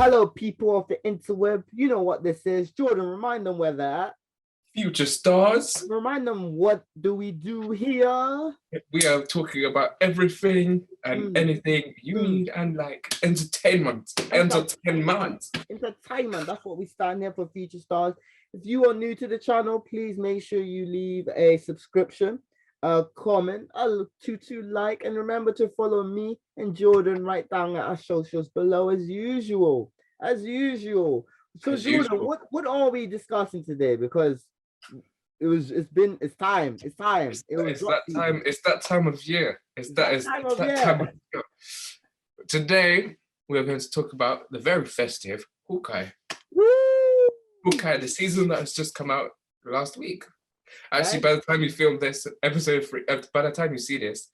Hello, people of the interweb. You know what this is. Jordan, remind them where they're at. Future stars. Remind them what do we do here. We are talking about everything and anything you need and like entertainment. Entertainment. Entertainment. That's what we stand here for, Future Stars. If you are new to the channel, please make sure you leave a subscription, a comment, a to like, and remember to follow me and Jordan right down at our socials below as usual. So Jordan, what are we discussing today? Because it's time. It's that time of year. It's that time of year. Today we are going to talk about the very festive Hawkeye. Woo! Hawkeye, the season that has just come out last week. Actually, by the time you film this, episode 3, by the time you see this,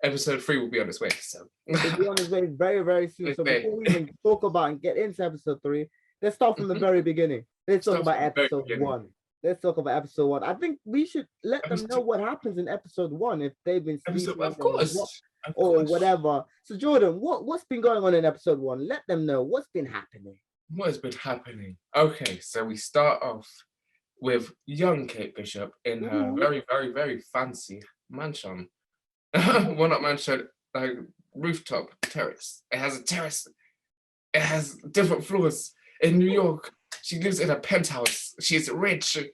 episode 3 will be on its way. So it'll be on its way very, very soon. So before we even talk about and get into episode 3, let's start from the very beginning. Let's talk about episode 1. Let's talk about episode 1. I think we should let them know what happens in episode 1 if they've been sleeping, of course, or whatever. So Jordan, what's been going on in episode 1? Let them know what's been happening. What has been happening? Okay, so we start off with young Kate Bishop in her very, very, very fancy mansion. Well, not mansion, like rooftop terrace. It has a terrace. It has different floors in New York. She lives in a penthouse. She's rich. You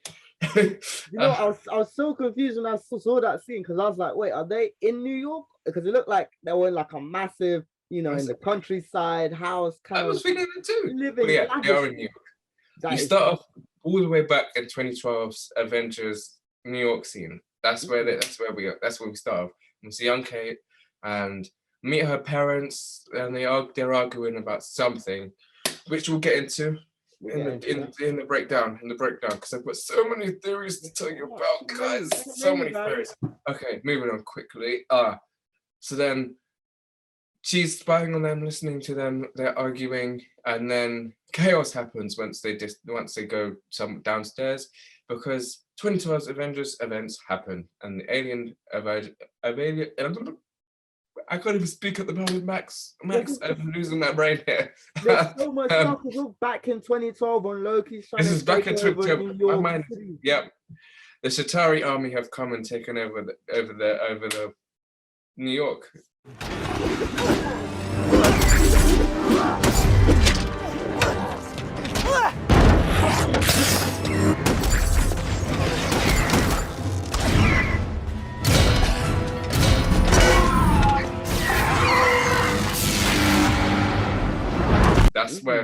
know, I was so confused when I saw that scene because I was like, wait, are they in New York? Because it looked like they were in like a massive, in the countryside house. I was thinking it too. But yeah, they are in New York. You start off all the way back in 2012's Avengers New York scene. That's where we are. That's where we start off. We see young Kate and meet her parents, and they're arguing about something, which we'll get into in the breakdown. Because I've got so many theories to tell you about, guys. So many theories. Okay, moving on quickly. So then she's spying on them, listening to them. They're arguing, and then chaos happens once they go downstairs, because 2012's Avengers events happen, and the alien I can't even speak at the moment, Max, I'm losing my brain here. There's so much stuff. Look back in 2012 on Loki's trying to take over New York. My mind, yep. The Shatari army have come and taken over the New York.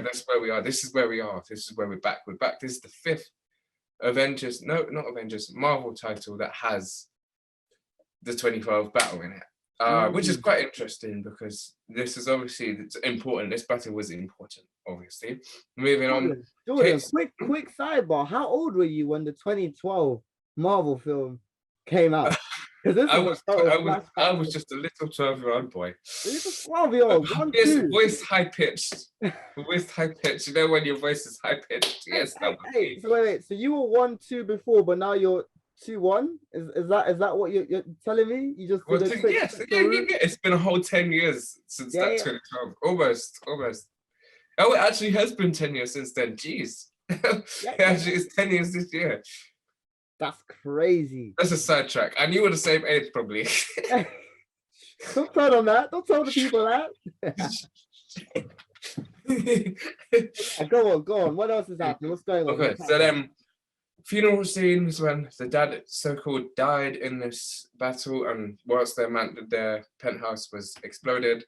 That's where we are. This is where we are. This is where we're back. We're back. This is the 5th Avengers, no, not Avengers, Marvel title that has the 2012 battle in it, which is quite interesting because this is obviously important. This battle was important, obviously. Moving on. Jordan, quick sidebar. How old were you when the 2012 Marvel film came out? I was just a little 12-year-old boy. A little 12-year-old. Yes, voice high pitched. Voice high pitched. You know when your voice is high pitched. Yes. Hey, so wait. So you were 1-2 before, but now you're 2-1. Is that what you're telling me? You just yes. It's been a whole 10 years since that 2012. Almost. Oh, it actually has been 10 years since then. Jeez. Actually, it's 10 years this year. That's crazy. That's a sidetrack. And you were the same age, probably. Don't tell them that. Don't tell the people that. Go on. What else is happening? What's going on? Okay, so then funeral scenes when the dad so-called died in this battle, and whilst their penthouse was exploded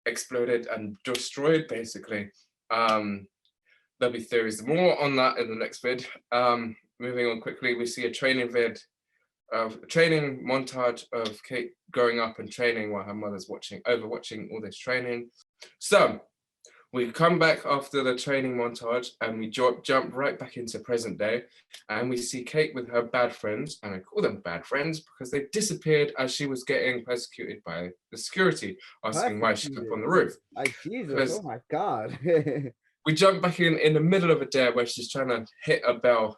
and destroyed, basically. There'll be theories more on that in the next vid. Moving on quickly, we see a training montage of Kate growing up and training while her mother's overwatching all this training. So we come back after the training montage and we jump right back into present day, and we see Kate with her bad friends, and I call them bad friends because they disappeared as she was getting persecuted by the security, asking why she's up on the roof. Like, Jesus, oh my God. We jump back in the middle of a day where she's trying to hit the bell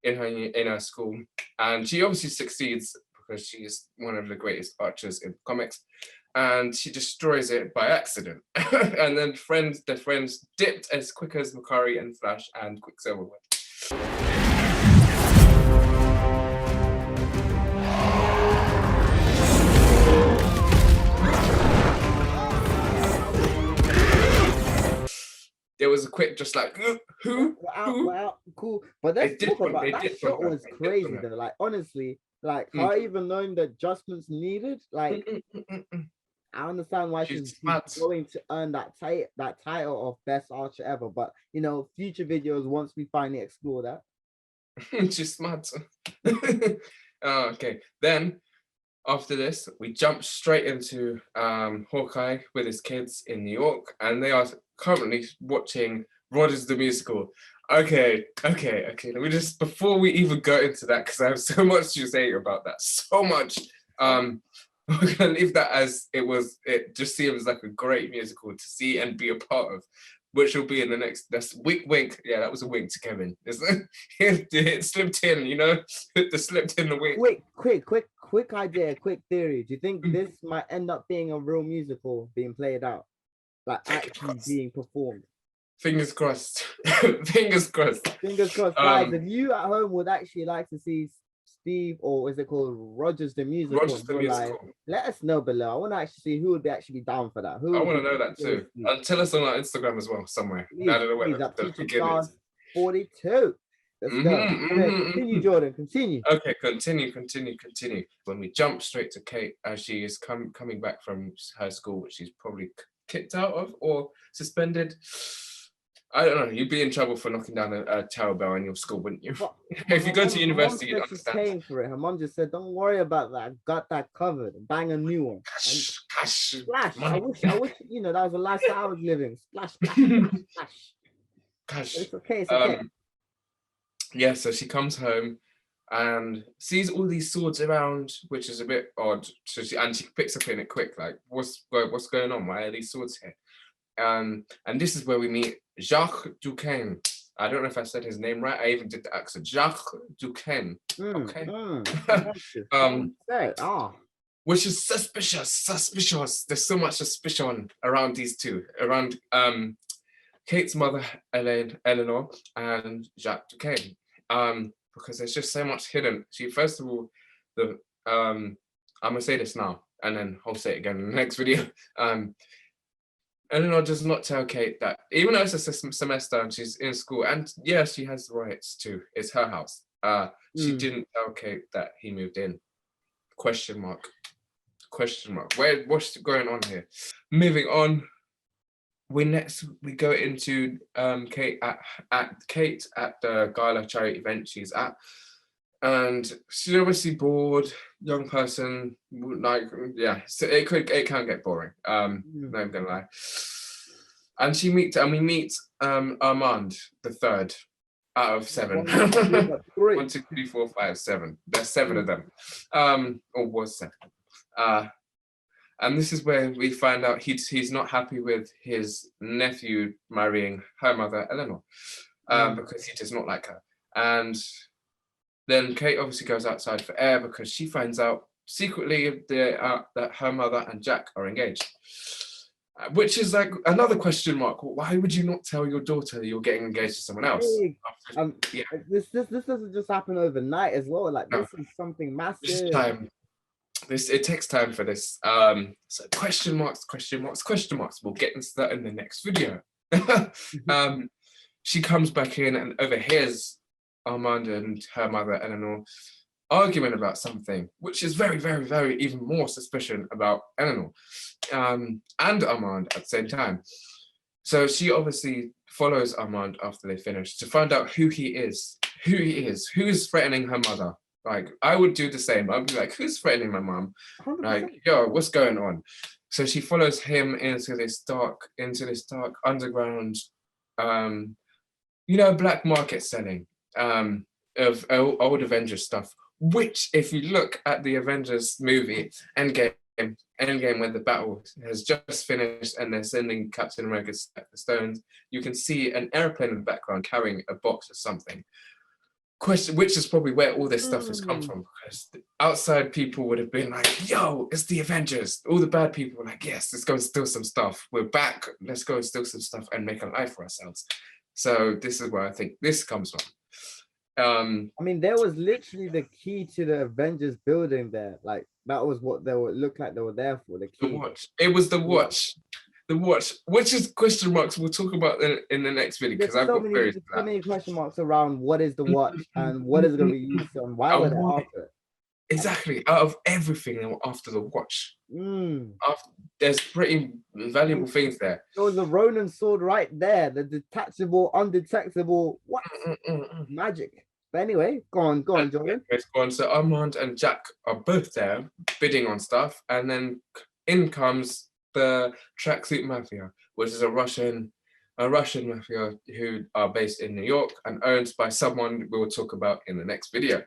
in her school, and she obviously succeeds because she's one of the greatest archers in comics. and she destroys it by accident. And then the friends dipped as quick as Makari and Flash and Quicksilver went. There was a quick, just like, who? Wow, cool. But let's talk about that shot was crazy though. Like, honestly, like, how even knowing the adjustments needed, like, I understand why she's going to earn that title of best archer ever. But you know, future videos once we finally explore that. She's smart. Okay, then after this, we jump straight into Hawkeye with his kids in New York, and they are currently watching Rogers the Musical. Okay. Let me just, before we even go into that, because I have so much to say about that, so much. We're gonna leave that as it was. It just seems like a great musical to see and be a part of, which will be in the next. That's wink. Yeah, that was a wink to Kevin. It slipped in, you know. It slipped in the wink. Quick idea, quick theory. Do you think this might end up being a real musical being played out, like actually being performed? Fingers crossed. Fingers crossed. Guys, if you at home would actually like to see Steve, or is it called Rogers the Musical, live, let us know below. I want to actually see who would actually be down for that. I want to know that too. And tell us on our Instagram as well, somewhere. I don't know where the 42. Let's go. Continue, Jordan. Continue. Okay, continue. When we jump straight to Kate, as she is coming back from her school, which she's probably kicked out of or suspended. I don't know. You'd be in trouble for knocking down a tower bell in your school, wouldn't you? If you go to university, you'd understand. Paying for it. Her mom just said, "Don't worry about that. I got that covered. Bang a new one." Splash. I wish. You know, that was the lifestyle I was living. Splash. Gosh. It's okay. It's okay. Yeah. So she comes home and sees all these swords around, which is a bit odd. So she picks up in it quick, like, what's going on? Why are these swords here? And this is where we meet Jacques Duquesne. I don't know if I said his name right. I even did the accent. Jacques Duquesne. Okay. Which is suspicious. There's so much suspicion around these two, around Kate's mother, Eleanor, and Jacques Duquesne. Because there's just so much hidden. First of all, I'm gonna say this now, and then I'll say it again in the next video. Eleanor does not tell Kate that, even though it's a semester and she's in school, and yeah, she has the rights to, it's her house. She didn't tell Kate that he moved in. Question mark. What's going on here? Moving on, we go into Kate at the gala charity event she's at, and she's obviously bored, young person, like, yeah, so it can get boring. Not even gonna lie. And we meet Armand, the third out of 7. 1, 2, 3, 4, 5, 7. There's 7 of them. Or was 7. And this is where we find out he's not happy with his nephew marrying her mother, Eleanor, because he does not like her. And then Kate obviously goes outside for air because she finds out secretly that her mother and Jack are engaged, which is like another question mark. Why would you not tell your daughter you're getting engaged to someone else? Yeah. This doesn't just happen overnight as well. Like, this is something massive. It takes time for this. So question marks. We'll get into that in the next video. She comes back in and overhears Armand and her mother Eleanor arguing about something, which is very, very, very even more suspicion about Eleanor and Armand at the same time. So she obviously follows Armand after they finish to find out who he is, who is threatening her mother. Like, I would do the same. I'd be like, who's threatening my mom? 100%. Like, yo, what's going on? So she follows him into this dark underground, black market selling of old Avengers stuff, which, if you look at the Avengers movie, Endgame, when the battle has just finished and they're sending Captain America's stones, you can see an airplane in the background carrying a box or something. question, which is probably where all this stuff has come from, because outside people would have been like, yo, it's the Avengers. All the bad people were like, yes, let's go and steal some stuff. We're back. Let's go and steal some stuff and make a life for ourselves. So this is where I think this comes from. I mean, there was literally the key to the Avengers building there. Like, that was what they would look like they were there for. The key. The watch. It was the watch. The watch, which is question marks we'll talk about in the next video, because I've got so many question marks around what is the watch and what is going to be used on. Why were they after it? Exactly. Out of everything, they were after the watch. There's pretty valuable things there. There was a Ronin sword right there, the detachable, undetectable. What? Magic. But anyway, go on, Jordan. Yes, go on. So Armand and Jack are both there bidding on stuff, and then in comes the Tracksuit Mafia, which is a Russian mafia who are based in New York and owned by someone we will talk about in the next video.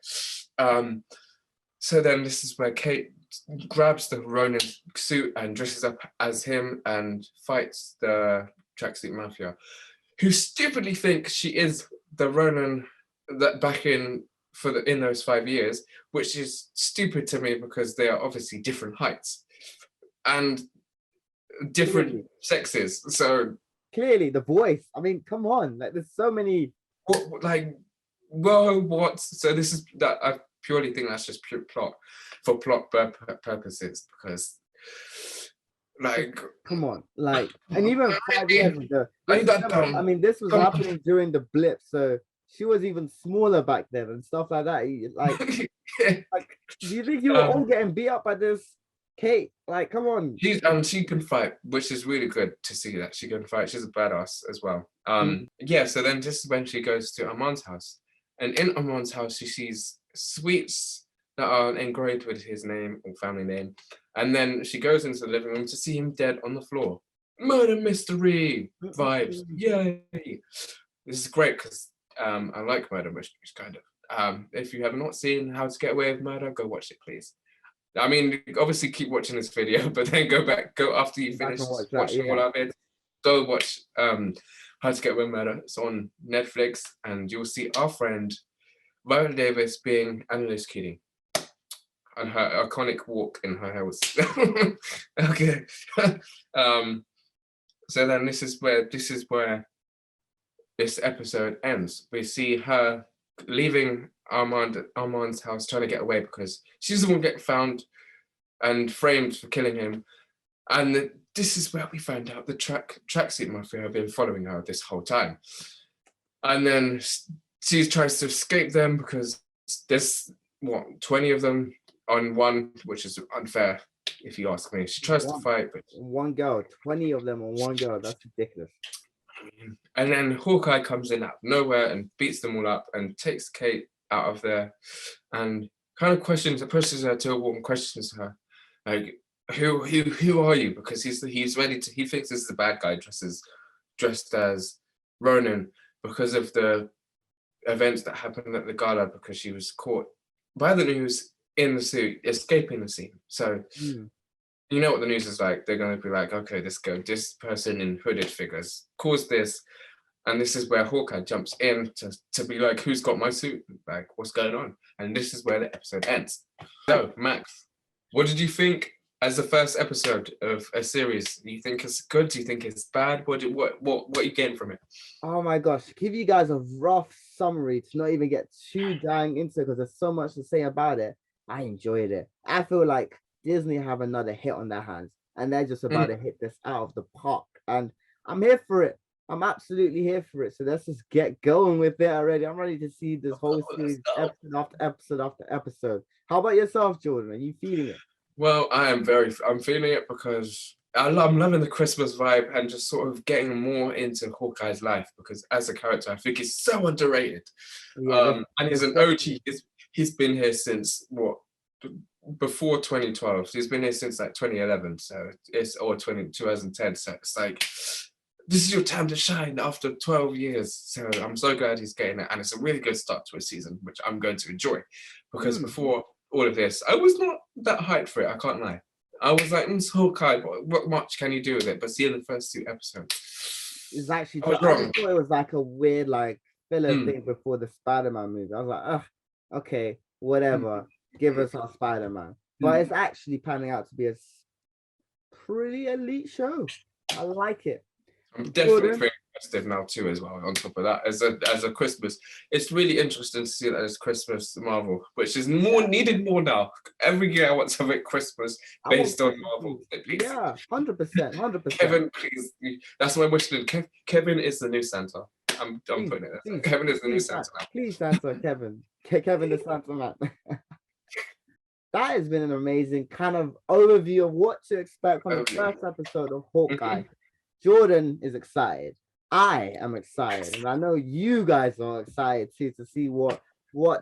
So then this is where Kate grabs the Ronin suit and dresses up as him and fights the Tracksuit Mafia, who stupidly think she is the Ronin that back in those 5 years, which is stupid to me because they are obviously different heights and different sexes. So clearly the voice, I mean, come on, like there's so many what so this is that I purely think that's just pure plot for plot purposes, because like come on, like, and even 5 years ago, I mean, this was happening during the blip, so she was even smaller back then and stuff like that. Like, like, do you think you were all getting beat up by this Kate? Like, come on. She can fight, which is really good to see that she can fight. She's a badass as well. Yeah, so then this is when she goes to Armand's house. And in Armand's house, she sees sweets that are engraved with his name or family name. And then she goes into the living room to see him dead on the floor. Murder mystery vibes. Yay. This is great because I like murder mysteries, kind of. If you have not seen How to Get Away with Murder, go watch it, please. I mean, obviously keep watching this video, but then go after you finish watching all of it. Go watch How to Get Away with Murder. It's on Netflix, and you'll see our friend Viola Davis being Annalise Keating and her iconic walk in her house. Okay. So then this is where this episode ends. We see her leaving Armand's house, trying to get away because she doesn't want to get found and framed for killing him. And this is where we find out the Tracksuit Mafia have been following her this whole time. And then she tries to escape them because there's 20 of them on one, which is unfair if you ask me. She tries to fight, but one girl, 20 of them on one girl, that's ridiculous. And then Hawkeye comes in out of nowhere and beats them all up and takes Kate out of there and kind of pushes her to a wall and questions her, like, who are you? Because he's ready to, he thinks this is a bad guy dressed as Ronin because of the events that happened at the gala, because she was caught by the news in the suit escaping the scene. So you know what the news is like. They're going to be like, okay, this person in hooded figures caused this. And this is where Hawkeye jumps in to be like, who's got my suit? Like, what's going on? And this is where the episode ends. So, Max, what did you think as the first episode of a series? Do you think it's good? Do you think it's bad? What are you getting from it? Oh my gosh, to give you guys a rough summary to not even get too dang into it because there's so much to say about it. I enjoyed it. I feel like Disney have another hit on their hands and they're just about to hit this out of the park. And I'm here for it. I'm absolutely here for it. So let's just get going with it already. I'm ready to see this whole series episode after episode after episode. How about yourself, Jordan? Are you feeling it? Well, I'm feeling it because I'm loving the Christmas vibe and just sort of getting more into Hawkeye's life, because as a character, I think he's so underrated. Yeah, and he's an OG. He's been here since before 2012. He's been here since like 2011. So it's 2010. So it's like, this is your time to shine after 12 years. So I'm so glad he's getting it. And it's a really good start to a season, which I'm going to enjoy. Because before all of this, I was not that hyped for it. I can't lie. I was like, it's Hawkeye, what much can you do with it? But seeing the first 2 episodes, it's actually, I was I wrong. thought it was like a weird, like, filler thing before the Spider-Man movie. I was like, ugh, okay, whatever. Give us our Spider-Man. But it's actually panning out to be a pretty elite show. I like it. I'm definitely very invested now too, as well. On top of that, as a Christmas, it's really interesting to see that as Christmas Marvel, which is more needed more now. Every year I want something Christmas based on Marvel. Please. Yeah, 100%. Kevin, please. That's my wish list. Kevin is the new Santa. I'm putting it there. Please, Kevin is the new Santa now. Please, Santa, Kevin. Kevin the Santa man. That has been an amazing kind of overview of what to expect from the first episode of Hawkeye. Jordan is excited. I am excited, and I know you guys are excited too to see what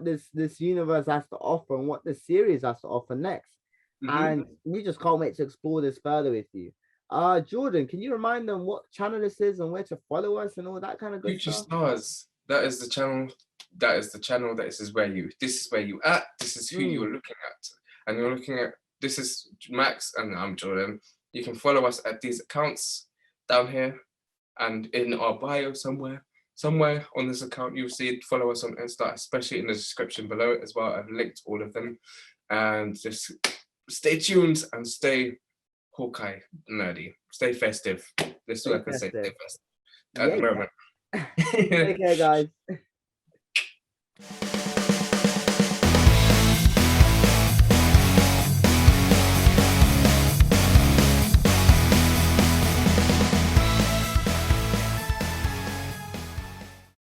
this universe has to offer and what this series has to offer next. And we just can't wait to explore this further with you. Jordan, can you remind them what channel this is and where to follow us and all that kind of good Future stuff? Stars. That is the channel. That is the channel. This is where you at. This is who you're looking at. And you're looking at, this is Max and I'm Jordan. You can follow us at these accounts down here and in our bio somewhere on this account. You'll see it. Follow us on Insta, especially in the description below as well. I've linked all of them. And just stay tuned and stay Hawkeye nerdy. Stay festive. This is what I can say. Stay festive at the moment. Take care, guys.